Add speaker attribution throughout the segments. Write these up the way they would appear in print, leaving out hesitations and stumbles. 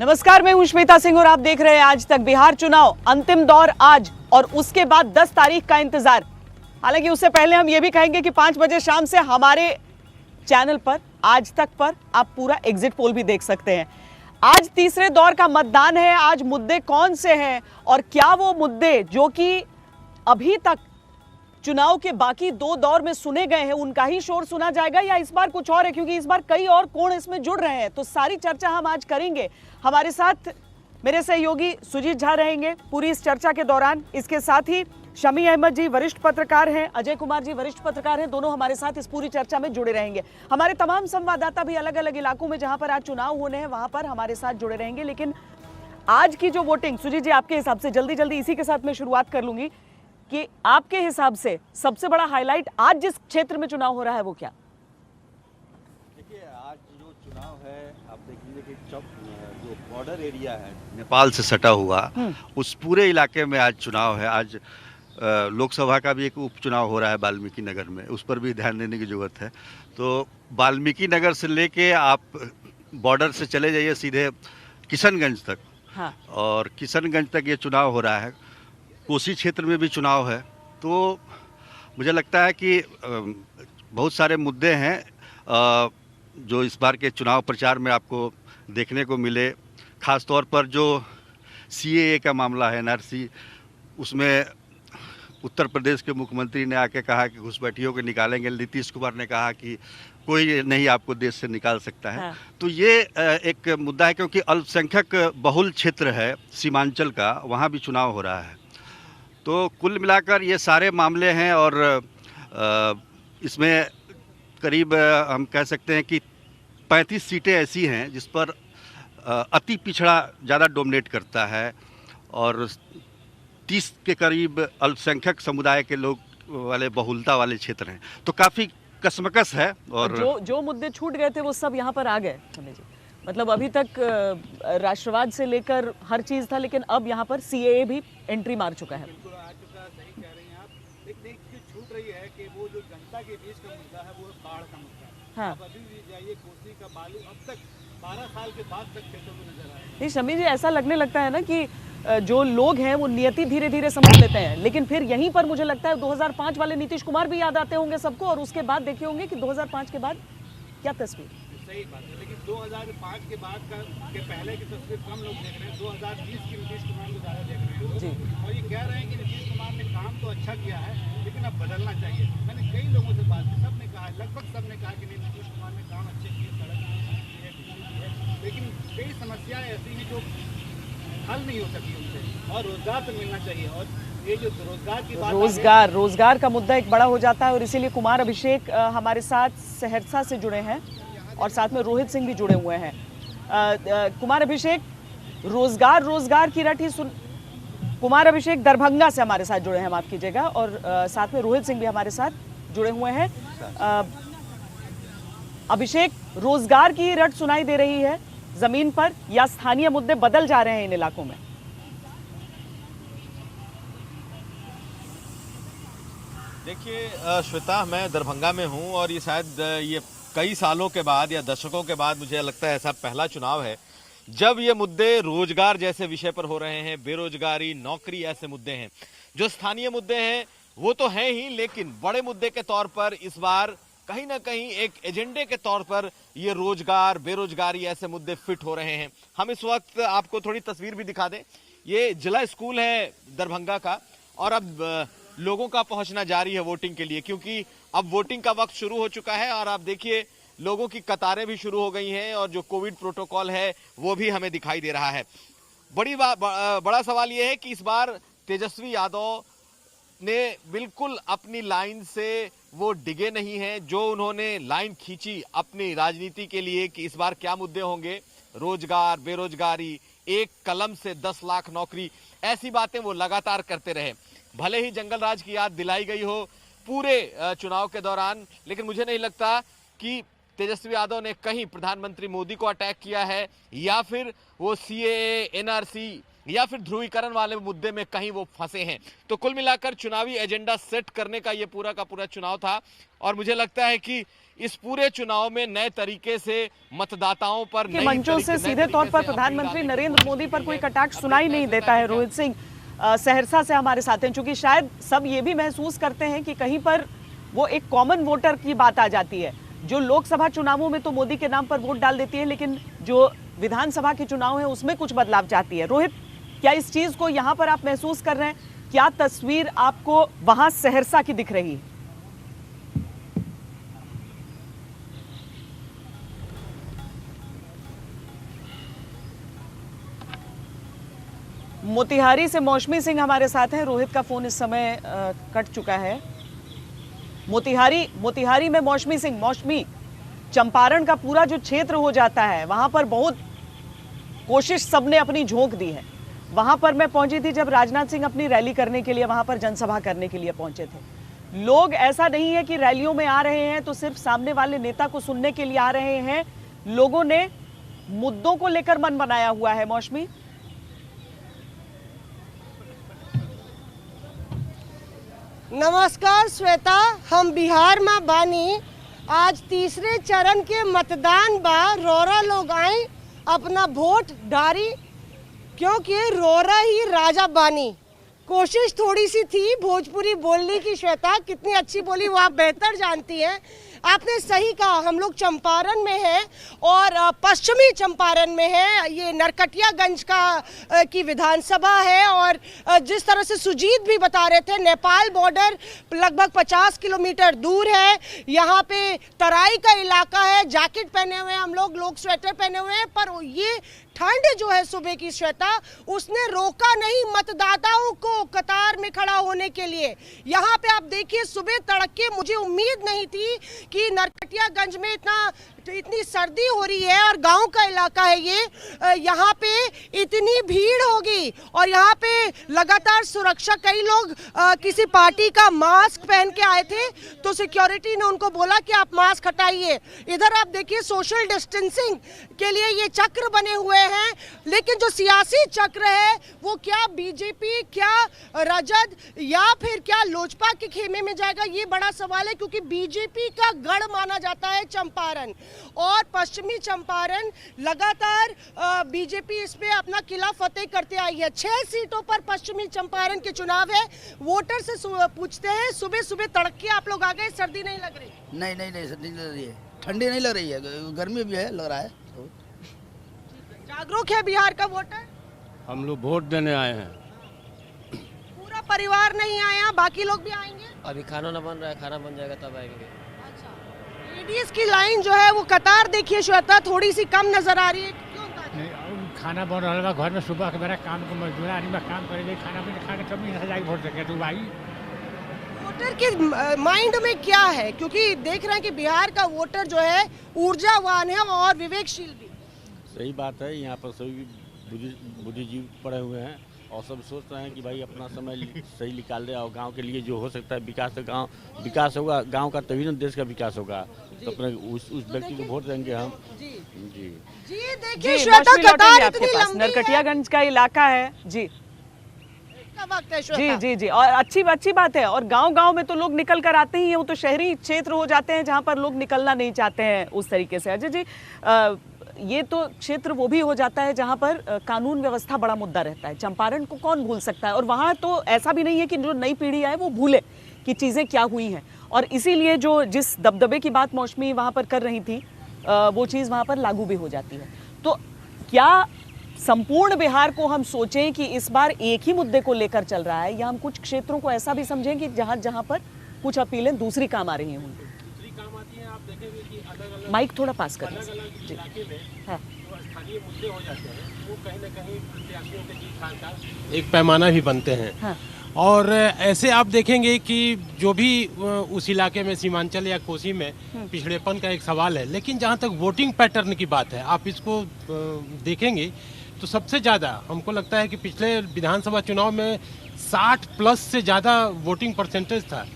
Speaker 1: नमस्कार, मैं हूं श्वेता सिंह और आप देख रहे हैं आज तक। बिहार चुनाव अंतिम दौर आज और उसके बाद 10 तारीख का इंतजार। हालांकि उससे पहले हम ये भी कहेंगे कि 5 बजे शाम से हमारे चैनल पर आज तक पर आप पूरा एग्जिट पोल भी देख सकते हैं। आज तीसरे दौर का मतदान है। आज मुद्दे कौन से हैं और क्या वो मुद्दे जो कि अभी तक चुनाव के बाकी 2 दौर में सुने गए हैं उनका ही शोर सुना जाएगा या इस बार कुछ और है, क्योंकि इस बार कई और कोण इसमें जुड़ रहे हैं। तो सारी चर्चा हम आज करेंगे। हमारे साथ मेरे सहयोगी सुजीत झा रहेंगे पूरी इस चर्चा के दौरान। इसके साथ ही शमी अहमद जी वरिष्ठ पत्रकार हैं, अजय कुमार जी वरिष्ठ पत्रकार हैं, दोनों हमारे साथ इस पूरी चर्चा में जुड़े रहेंगे। हमारे तमाम संवाददाता भी अलग अलग इलाकों में जहां पर आज चुनाव होने हैं वहां पर हमारे साथ जुड़े रहेंगे। लेकिन आज की जो वोटिंग, सुजीत जी आपके हिसाब से जल्दी जल्दी इसी के साथ मैं शुरुआत कर लूंगी कि आपके हिसाब से सबसे बड़ा हाईलाइट आज जिस क्षेत्र में चुनाव हो रहा है वो क्या?
Speaker 2: देखिए, आज जो चुनाव है आप देखेंगे कि जो बॉर्डर एरिया है नेपाल से सटा हुआ उस पूरे इलाके में आज चुनाव है। आज लोकसभा का भी एक उपचुनाव हो रहा है वाल्मीकि नगर में, उस पर भी ध्यान देने की जरूरत है। तो वाल्मीकि नगर से लेके आप बॉर्डर से चले जाइए सीधे किशनगंज तक।
Speaker 1: हाँ। और
Speaker 2: किशनगंज तक ये चुनाव हो रहा है। कोसी क्षेत्र में भी चुनाव है। तो मुझे लगता है कि बहुत सारे मुद्दे हैं जो इस बार के चुनाव प्रचार में आपको देखने को मिले। ख़ास तौर पर जो सीएए का मामला है, एनआरसी, उसमें उत्तर प्रदेश के मुख्यमंत्री ने आके कहा कि घुसपैठियों को निकालेंगे। नीतीश कुमार ने कहा कि कोई नहीं आपको देश से निकाल सकता है। हाँ। तो ये एक मुद्दा है, क्योंकि अल्पसंख्यक बहुल क्षेत्र है सीमांचल का, वहाँ भी चुनाव हो रहा है। तो कुल मिलाकर ये सारे मामले हैं और इसमें करीब हम कह सकते हैं कि 35 सीटें ऐसी हैं जिस पर अति पिछड़ा ज़्यादा डोमिनेट करता है और 30 के करीब अल्पसंख्यक समुदाय के लोग वाले बहुलता वाले क्षेत्र हैं। तो काफ़ी कसमकस है। और
Speaker 1: जो मुद्दे छूट गए थे वो सब यहाँ पर आ गए। मतलब अभी तक राष्ट्रवाद से लेकर हर चीज़ था, लेकिन अब यहाँ पर सीएए भी एंट्री मार चुका है।
Speaker 3: सही कह रही हैं आप। लेकिन एक चीज छूट रही है कि वो जो जनता के बीच का मुद्दा है वो बाढ़ का मुद्दा है। हाँ। आप अभी भी जाइए, कोसी का बालू अब तक 12 साल के बाद तक खेतों में नजर आएगा।
Speaker 1: नहीं शमी जी, ऐसा लगने लगता है ना कि जो लोग हैं वो नियति धीरे धीरे समझ लेते हैं, लेकिन फिर यहीं पर मुझे लगता है 2005 वाले नीतीश कुमार भी याद आते होंगे सबको, और उसके बाद देखे होंगे कि 2005 के बाद क्या तस्वीर।
Speaker 3: सही बात है, लेकिन 2005 के बाद के पहले की तस्वीर कम लोग देख रहे हैं। 2020 की नीतीश कुमार को ज़्यादा देख रहे हैं जी। और ये कह रहे हैं कि नीतीश कुमार ने काम तो अच्छा किया है लेकिन अब बदलना चाहिए। मैंने कई लोगों से बात की, सबने कहा, लगभग सबने कहा कि नीतीश कुमार ने काम अच्छे किए, सड़क है, लेकिन कई समस्याएं ऐसी हैं जो हल नहीं हो सकी उनसे, और रोजगार तो मिलना चाहिए। और ये जो रोजगार की बात,
Speaker 1: रोजगार का मुद्दा एक बड़ा हो जाता है और इसीलिए कुमार अभिषेक हमारे साथ सहरसा से जुड़े हैं और साथ में रोहित सिंह भी जुड़े हुए हैं। कुमार अभिषेक, रोजगार की रट ही सुन। कुमार अभिषेक दरभंगा से हमारे साथ जुड़े हैं, माफ कीजिएगा, और साथ में रोहित सिंह भी हमारे साथ जुड़े हुए हैं। अभिषेक, रोजगार की रट सुनाई दे रही है जमीन पर या स्थानीय मुद्दे बदल जा रहे हैं इन इलाकों में?
Speaker 4: देखिए श्वेता, मैं दरभंगा में हूं और ये शायद ये कई सालों के बाद या दशकों के बाद मुझे लगता है ऐसा पहला चुनाव है जब ये मुद्दे रोजगार जैसे विषय पर हो रहे हैं। बेरोजगारी, नौकरी ऐसे मुद्दे हैं जो स्थानीय मुद्दे हैं, वो तो हैं ही, लेकिन बड़े मुद्दे के तौर पर इस बार कहीं ना कहीं एक एजेंडे के तौर पर ये रोजगार, बेरोजगारी ऐसे मुद्दे फिट हो रहे हैं। हम इस वक्त आपको थोड़ी तस्वीर भी दिखा दें। ये जिला स्कूल है दरभंगा का और अब लोगों का पहुंचना जारी है वोटिंग के लिए, क्योंकि अब वोटिंग का वक्त शुरू हो चुका है और आप देखिए लोगों की कतारें भी शुरू हो गई हैं और जो कोविड प्रोटोकॉल है वो भी हमें दिखाई दे रहा है। बड़ा सवाल यह है कि इस बार तेजस्वी यादव ने बिल्कुल अपनी लाइन से वो डिगे नहीं हैं। जो उन्होंने लाइन खींची अपनी राजनीति के लिए कि इस बार क्या मुद्दे होंगे, रोजगार, बेरोजगारी, एक कलम से 10 लाख नौकरी, ऐसी बातें वो लगातार करते रहे। भले ही जंगल राज की याद दिलाई गई हो पूरे चुनाव के दौरान, लेकिन मुझे नहीं लगता कि तेजस्वी यादव ने कहीं प्रधानमंत्री मोदी को अटैक किया है या फिर वो सीएए, एनआरसी या फिर ध्रुवीकरण वाले मुद्दे में कहीं वो फंसे हैं। तो कुल मिलाकर चुनावी एजेंडा सेट करने का ये पूरा का पूरा चुनाव था और मुझे लगता है कि इस पूरे चुनाव में नए तरीके से मतदाताओं पर
Speaker 1: के मंचों से सीधे तौर पर प्रधानमंत्री नरेंद्र मोदी पर कोई कटाक्ष सुनाई नहीं देता है। रोहित सिंह सहरसा से हमारे साथ हैं, चूंकि शायद सब ये भी महसूस करते हैं कि कहीं पर वो एक कॉमन वोटर की बात आ जाती है। जो लोकसभा चुनावों में तो मोदी के नाम पर वोट डाल देती है, लेकिन जो विधानसभा के चुनाव है उसमें कुछ बदलाव चाहती है। रोहित, क्या इस चीज को यहाँ पर आप महसूस कर रहे हैं? क्या तस्वीर आपको वहां सहरसा की दिख रही है? मोतिहारी से मौसमी सिंह हमारे साथ हैं। रोहित का फोन इस समय कट चुका है। मोतिहारी में मौसमी सिंह, मौसमी, चंपारण का पूरा जो क्षेत्र हो जाता है वहां पर बहुत कोशिश सबने अपनी झोंक दी है। वहां पर मैं पहुंची थी जब राजनाथ सिंह अपनी रैली करने के लिए वहां पर जनसभा करने के लिए पहुंचे थे। लोग ऐसा नहीं है कि रैलियों में आ रहे हैं तो सिर्फ सामने वाले नेता को सुनने के लिए आ रहे हैं, लोगों ने मुद्दों को लेकर मन बनाया हुआ है। मौसमी,
Speaker 5: नमस्कार श्वेता, हम बिहार में बानी। आज तीसरे चरण के मतदान बा, रोरा लोग आए अपना वोट डारी, क्योंकि रोरा ही राजा बानी। कोशिश थोड़ी सी थी भोजपुरी बोलने की। श्वेता कितनी अच्छी बोली वो आप बेहतर जानती हैं। आपने सही कहा, हम लोग चंपारण में हैं और पश्चिमी चंपारण में है। ये नरकटियागंज की विधानसभा है और जिस तरह से सुजीत भी बता रहे थे, नेपाल बॉर्डर लगभग 50 किलोमीटर दूर है। यहाँ पे तराई का इलाका है। जैकेट पहने हुए हैं हम लोग स्वेटर पहने हुए हैं, पर ये ठंड जो है सुबह की, श्वेता, उसने रोका नहीं मतदाताओं को कतार में खड़ा होने के लिए। यहाँ पे आप देखिए, सुबह तड़के मुझे उम्मीद नहीं थी कि नरकटियागंज में इतनी सर्दी हो रही है और गांव का इलाका है ये, यहाँ पे इतनी भीड़ होगी। और यहाँ पे लगातार सुरक्षा, कई लोग किसी पार्टी का मास्क पहन के आए थे तो सिक्योरिटी ने उनको बोला कि आप मास्क हटाइए। इधर आप देखिए सोशल डिस्टेंसिंग के लिए ये चक्र बने हुए हैं, लेकिन जो सियासी चक्र है वो क्या बीजेपी, क्या राजद या फिर क्या लोजपा के खेमे में जाएगा, ये बड़ा सवाल है। क्योंकि बीजेपी का गढ़ माना जाता है चंपारण और पश्चिमी चंपारण। लगातार बीजेपी इस पे अपना किला फतेह करते आई है। 6 सीटों पर पश्चिमी चंपारण के चुनाव है। वोटर से पूछते हैं, सुबह सुबह तड़के आप लोग आ गए, सर्दी नहीं लग रही?
Speaker 6: नहीं सर्दी नहीं लग रही है, ठंडी नहीं लग रही है, गर्मी भी है, लग रहा है।
Speaker 5: जागरूक है बिहार का वोटर?
Speaker 7: हम लोग वोट देने आए हैं।
Speaker 5: पूरा परिवार नहीं आया, बाकी लोग भी आएंगे?
Speaker 8: अभी खाना ना बन रहा है, खाना बन जाएगा तब आएंगे।
Speaker 5: लेडीज की लाइन जो है वो कतार देखिए श्वेता, थोड़ी सी कम नजर आ रही है। क्यों?
Speaker 9: खाना बन रहा है घर में, सुबह के मेरा काम को मजदूर आदमी काम करेंगे, खाना भी खा के तब नहीं जाएगी वोट देंगे। तो भाई
Speaker 5: वोटर के माइंड में क्या है? क्योंकि देख रहे हैं कि बिहार का वोटर जो है ऊर्जावान है और विवेकशील भी।
Speaker 7: सही बात है, यहाँ पर सभी बुद्धिजीवी पड़े हुए हैं और सब सोच रहे हैं कि भाई अपना समय सही निकाल रहे और गांव के लिए जो हो सकता है विकास होगा, गांव का तभी ना देश का विकास होगा। तो अपने उस व्यक्ति को वोट देंगे हम। जी
Speaker 5: देखिए श्वेता, कतार इतनी लंबी है।
Speaker 1: नरकटियागंज का इलाका है जी,
Speaker 5: वक्त है श्वेता।
Speaker 1: जी और अच्छी बात है। और गांव में तो लोग निकल कर आते ही हैं, वो तो शहरी क्षेत्र हो जाते हैं जहां पर लोग निकलना नहीं चाहते हैं उस तरीके से। अजय जी, ये तो क्षेत्र वो भी हो जाता है जहां पर कानून व्यवस्था बड़ा मुद्दा रहता है। चंपारण को कौन भूल सकता है? और वहां तो ऐसा भी नहीं है कि जो नई पीढ़ी है वो भूले कि चीज़ें क्या हुई हैं। और इसीलिए जिस दबदबे की बात मौसमी वहां पर कर रही थी, वो चीज़ वहां पर लागू भी हो जाती है। तो क्या संपूर्ण बिहार को हम सोचें कि इस बार एक ही मुद्दे को लेकर चल रहा है, या हम कुछ क्षेत्रों को ऐसा भी समझें कि जहां पर कुछ अपीलें दूसरी काम आ रही हैं उनको? माइक थोड़ा पास कर लीजिए। हाँ।
Speaker 9: मुद्दे हो जाते हैं वो कहीं ना कहीं प्रत्याशियों के जीत एक पैमाना भी बनते हैं।
Speaker 1: हाँ।
Speaker 9: और ऐसे आप देखेंगे कि जो भी उस इलाके में सीमांचल या कोसी में पिछड़ेपन का एक सवाल है, लेकिन जहाँ तक वोटिंग पैटर्न की बात है, आप इसको देखेंगे तो सबसे ज़्यादा हमको लगता है कि पिछले विधानसभा चुनाव में 60+ से ज़्यादा वोटिंग परसेंटेज था।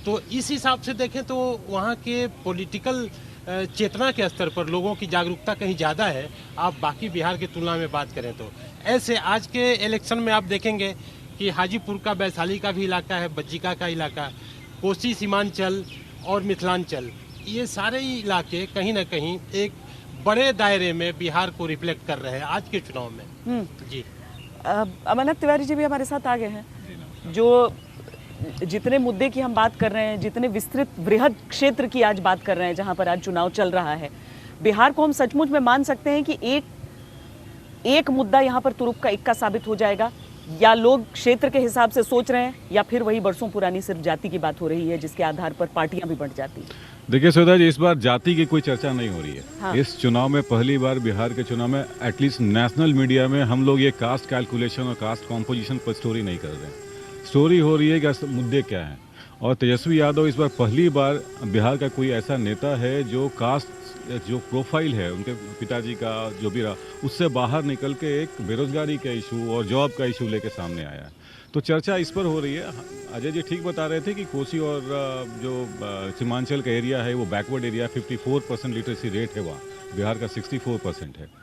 Speaker 9: तो इस हिसाब से देखें तो वहाँ के पॉलिटिकल चेतना के स्तर पर लोगों की जागरूकता कहीं ज़्यादा है, आप बाकी बिहार की तुलना में बात करें तो। ऐसे आज के इलेक्शन में आप देखेंगे कि हाजीपुर का, वैशाली का भी इलाका है, बज्जिका का इलाका, कोसी सीमांचल और मिथिलांचल, ये सारे इलाके कहीं ना कहीं एक बड़े दायरे में बिहार को रिफ्लेक्ट कर रहे हैं आज के चुनाव में। जी
Speaker 1: अमरनाथ तिवारी जी भी हमारे साथ आ गए हैं। जो जितने मुद्दे की हम बात कर रहे हैं, जितने विस्तृत बृहद क्षेत्र की आज बात कर रहे हैं जहां पर आज चुनाव चल रहा है, बिहार को हम सचमुच में मान सकते हैं कि एक मुद्दा यहां पर तुरुप का इक्का साबित हो जाएगा, या लोग क्षेत्र के हिसाब से सोच रहे हैं, या फिर वही बरसों पुरानी सिर्फ जाति की बात हो रही है जिसके आधार पर पार्टियां भी बढ़ जाती हैं।
Speaker 10: देखिए श्वेता जी, इस बार जाति की कोई चर्चा नहीं हो रही है।
Speaker 1: हाँ।
Speaker 10: इस चुनाव में पहली बार बिहार के चुनाव में एटलीस्ट नेशनल मीडिया में हम लोग ये कास्ट कैलकुलेशन और कास्ट कॉम्पोजिशन पर स्टोरी नहीं कर रहे हैं। स्टोरी हो रही है कि मुद्दे क्या हैं, और तेजस्वी यादव इस बार पहली बार बिहार का कोई ऐसा नेता है जो कास्ट, जो प्रोफाइल है उनके पिताजी का जो भी रहा, उससे बाहर निकल के एक बेरोजगारी का इशू और जॉब का इशू लेके सामने आया है। तो चर्चा इस पर हो रही है। अजय जी ठीक बता रहे थे कि कोसी और जो सीमांचल का एरिया है वो बैकवर्ड एरिया, 54% लिटरेसी रेट है वहाँ, बिहार का 64% है।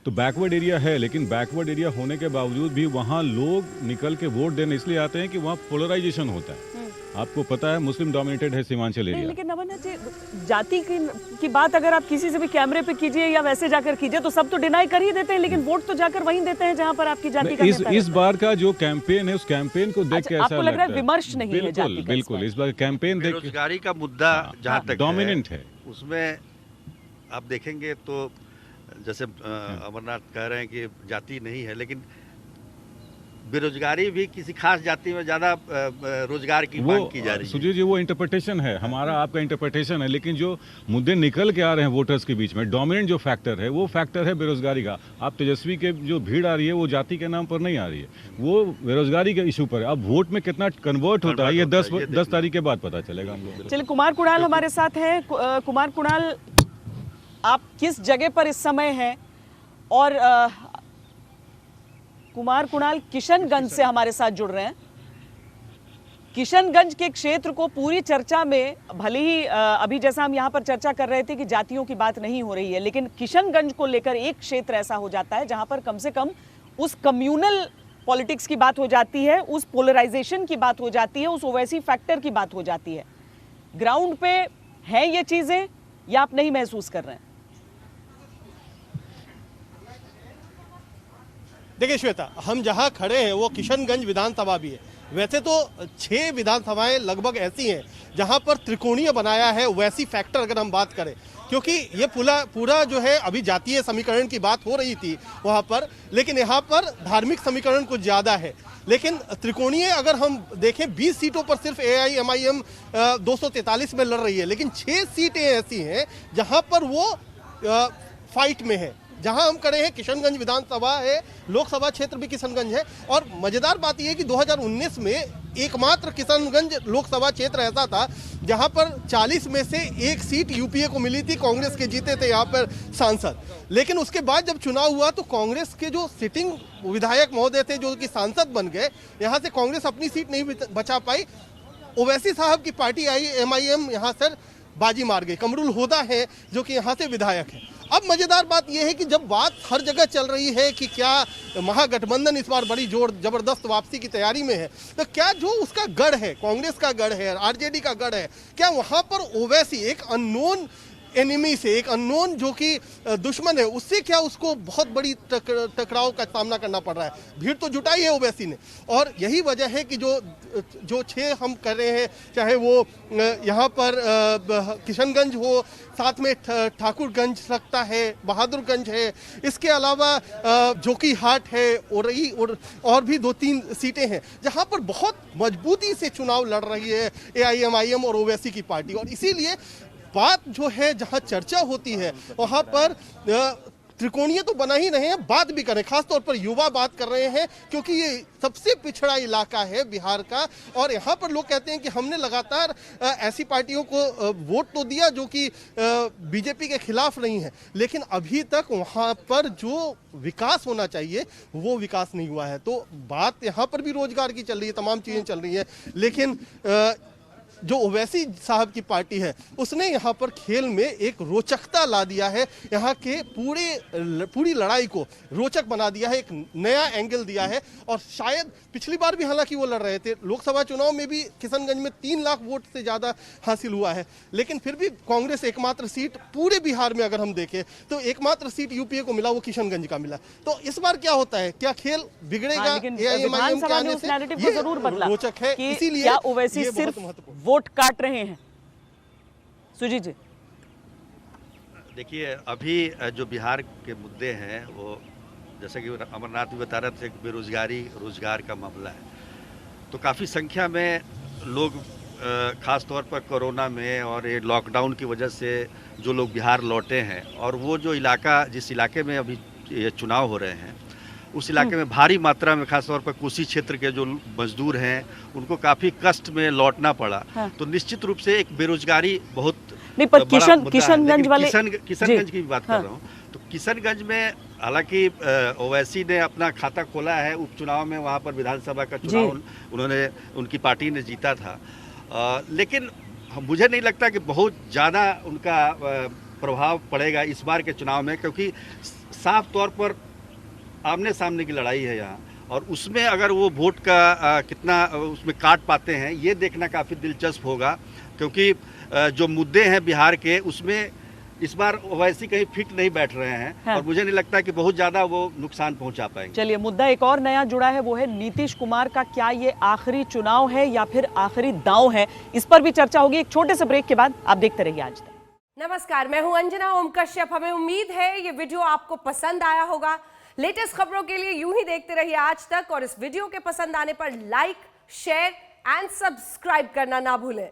Speaker 10: तो बैकवर्ड एरिया है, लेकिन बैकवर्ड एरिया होने के बावजूद भी वहाँ लोग निकल के वोट देने इसलिए आते हैं कि वहाँ पोलराइजेशन होता है। आपको पता है मुस्लिम डोमिनेटेड है सीमांचल एरिया।
Speaker 1: लेकिन अमरनाथ जी, जाति की बात अगर आप किसी से भी कैमरे पे कीजिए या वैसे जाकर कीजिए तो सब तो डिनाई कर ही देते हैं, लेकिन वोट तो जाकर वहीं देते हैं जहां पर आपकी जाति का नेता
Speaker 10: इस बार का जो कैंपेन है उस कैंपेन को देख के ऐसा
Speaker 1: आपको लग रहा है विमर्श नहीं है जाति का?
Speaker 10: बिल्कुल, इस बार कैंपेन देख
Speaker 2: बेरोजगारी का मुद्दा जहाँ तक
Speaker 10: डोमिनेंट है,
Speaker 2: उसमें आप देखेंगे तो जैसे अमरनाथ कह रहे हैं कि जाति नहीं है, लेकिन बेरोजगारी भी किसी खास जाति में ज्यादा रोजगार की मांग की जा रही है।
Speaker 10: सुजीत जी, वो इंटरप्रिटेशन है, हमारा आपका इंटरप्रिटेशन है, लेकिन जो मुद्दे निकल के आ रहे हैं वोटर्स के बीच में, डोमिनेंट जो फैक्टर है वो फैक्टर है बेरोजगारी का। आप तेजस्वी के जो भीड़ आ रही है वो जाति के नाम पर नहीं आ रही है, वो बेरोजगारी के इशू पर है। अब वोट में कितना कन्वर्ट होता है ये 10 तारीख के बाद पता चलेगा हम लोग।
Speaker 1: चलिए, कुमार कुणाल हमारे साथ हैं। कुमार कुणाल, आप किस जगह पर इस समय हैं? और कुमार कुणाल किशनगंज से हमारे साथ जुड़ रहे हैं। किशनगंज के क्षेत्र को पूरी चर्चा में, भले ही अभी जैसा हम यहाँ पर चर्चा कर रहे थे कि जातियों की बात नहीं हो रही है, लेकिन किशनगंज को लेकर एक क्षेत्र ऐसा हो जाता है जहां पर कम से कम उस कम्युनल पॉलिटिक्स की बात हो जाती है, उस पोलराइजेशन की बात हो जाती है, उस ओवैसी फैक्टर की बात हो जाती है। ग्राउंड पे है ये चीजें या आप नहीं महसूस कर रहे हैं?
Speaker 11: देखिए श्वेता, हम जहां खड़े हैं वो किशनगंज विधानसभा भी है। वैसे तो 6 विधानसभाएं लगभग ऐसी हैं जहां पर त्रिकोणीय बनाया है वैसी फैक्टर अगर हम बात करें, क्योंकि ये पूरा जो है अभी जातीय समीकरण की बात हो रही थी वहां पर, लेकिन यहाँ पर धार्मिक समीकरण कुछ ज़्यादा है। लेकिन त्रिकोणीय अगर हम देखें 20 सीटों पर सिर्फ AIMIM 243 में लड़ रही है, लेकिन 6 सीटें ऐसी हैं जहाँ पर वो फाइट में है। जहां हम खड़े हैं किशनगंज विधानसभा है, लोकसभा क्षेत्र भी किशनगंज है। और मजेदार बात यह है कि 2019 में एकमात्र किशनगंज लोकसभा क्षेत्र ऐसा था जहां पर 40 में से 1 सीट यूपीए को मिली थी, कांग्रेस के जीते थे यहाँ पर सांसद। लेकिन उसके बाद जब चुनाव हुआ तो कांग्रेस के जो सिटिंग विधायक महोदय थे जो कि सांसद बन गए, यहाँ से कांग्रेस अपनी सीट नहीं बचा पाई। ओवैसी साहब की पार्टी MIM यहाँ से बाजी मार गई। कमरुल होदा है जो कि यहाँ से विधायक है। अब मजेदार बात यह है कि जब बात हर जगह चल रही है कि क्या महागठबंधन इस बार बड़ी जोर जबरदस्त वापसी की तैयारी में है, तो क्या जो उसका गढ़ है, कांग्रेस का गढ़ है, RJD का गढ़ है, क्या वहां पर ओवैसी एक अननोन एनिमी से, एक अननोन जो कि दुश्मन है, उससे क्या उसको बहुत बड़ी टकराव का सामना करना पड़ रहा है? भीड़ तो जुटाई है ओवैसी ने, और यही वजह है कि जो 6 हम कर रहे हैं, चाहे वो यहाँ पर किशनगंज हो, साथ में ठाकुरगंज सकता है, बहादुरगंज है, इसके अलावा जोकीहाट है, और भी 2-3 सीटें हैं जहाँ पर बहुत मजबूती से चुनाव लड़ रही है AIMIM और ओवैसी की पार्टी। और इसीलिए बात जो है जहां चर्चा होती है वहां पर त्रिकोणीय तो बना ही रहे हैं, बात भी करें, खासतौर पर युवा बात कर रहे हैं, क्योंकि ये सबसे पिछड़ा इलाका है बिहार का। और यहाँ पर लोग कहते हैं कि हमने लगातार ऐसी पार्टियों को वोट तो दिया जो कि बीजेपी के खिलाफ नहीं है, लेकिन अभी तक वहाँ पर जो विकास होना चाहिए वो विकास नहीं हुआ है। तो बात यहाँ पर भी रोजगार की चल रही है, तमाम चीज़ें चल रही है, लेकिन जो ओवैसी साहब की पार्टी है उसने यहाँ पर खेल में एक रोचकता ला दिया है, यहाँ के पूरी लड़ाई को रोचक बना दिया है, एक नया एंगल दिया है। और शायद पिछली बार भी हालांकि वो लड़ रहे थे, लोकसभा चुनाव में भी किशनगंज में 3 लाख वोट से ज़्यादा हासिल हुआ है, लेकिन फिर भी कांग्रेस एकमात्र सीट पूरे बिहार में अगर हम देखें तो एकमात्र सीट यूपीए को मिला, वो किशनगंज का मिला। तो इस बार क्या होता है, क्या खेल बिगड़ेगा?
Speaker 1: विधानसभा ने उस नैरेटिव को जरूर बदला
Speaker 11: रोचक है,
Speaker 1: कि
Speaker 11: इसीलिए
Speaker 1: क्या ओवैसी सिर्फ वोट काट रहे हैं। सुजीत जी,
Speaker 2: देखिए अभी जो बिहार के मुद्दे हैं वो जैसे कि अमरनाथ भी बता रहे थे, बेरोजगारी, रोजगार का मामला है। तो काफ़ी संख्या में लोग ख़ास तौर पर कोरोना में और ये लॉकडाउन की वजह से जो लोग बिहार लौटे हैं, और वो जो इलाका, जिस इलाके में अभी ये चुनाव हो रहे हैं उस इलाके में भारी मात्रा में खासतौर पर कोसी क्षेत्र के जो मजदूर हैं उनको काफ़ी कष्ट में लौटना पड़ा। हाँ। तो निश्चित रूप से एक बेरोजगारी बहुत
Speaker 1: नहीं, पर किशनगंज वाले
Speaker 2: किशनगंज की बात कर रहा हूँ। तो किशनगंज में हालांकि ओवैसी ने अपना खाता खोला है उपचुनाव में, वहाँ पर विधानसभा का चुनाव उन्होंने, उनकी पार्टी ने जीता था, लेकिन मुझे नहीं लगता कि बहुत ज़्यादा उनका प्रभाव पड़ेगा इस बार के चुनाव में, क्योंकि साफ तौर पर आमने सामने की लड़ाई है यहाँ, और उसमें अगर वो वोट का कितना उसमें काट पाते हैं ये देखना काफ़ी दिलचस्प होगा, क्योंकि जो मुद्दे हैं बिहार के उसमें इस बार ओवैसी कहीं फिट नहीं बैठ रहे हैं। हाँ। और मुझे नहीं लगता कि बहुत ज़्यादा वो नुकसान पहुंचा पाएंगे।
Speaker 1: चलिए, मुद्दा एक और नया जुड़ा है, वो है नीतीश कुमार का क्या ये आखिरी चुनाव है या फिर आखिरी दांव है, इस पर भी चर्चा होगी एक छोटे से ब्रेक के बाद। आप देखते रहिए आज तक।
Speaker 12: नमस्कार, मैं हूं अंजना ओम कश्यप। हमें उम्मीद है ये वीडियो आपको पसंद आया होगा। लेटेस्ट खबरों के लिए यूं ही देखते रहिए आज तक, और इस वीडियो के पसंद आने पर लाइक, शेयर एंड सब्सक्राइब करना ना भूलें।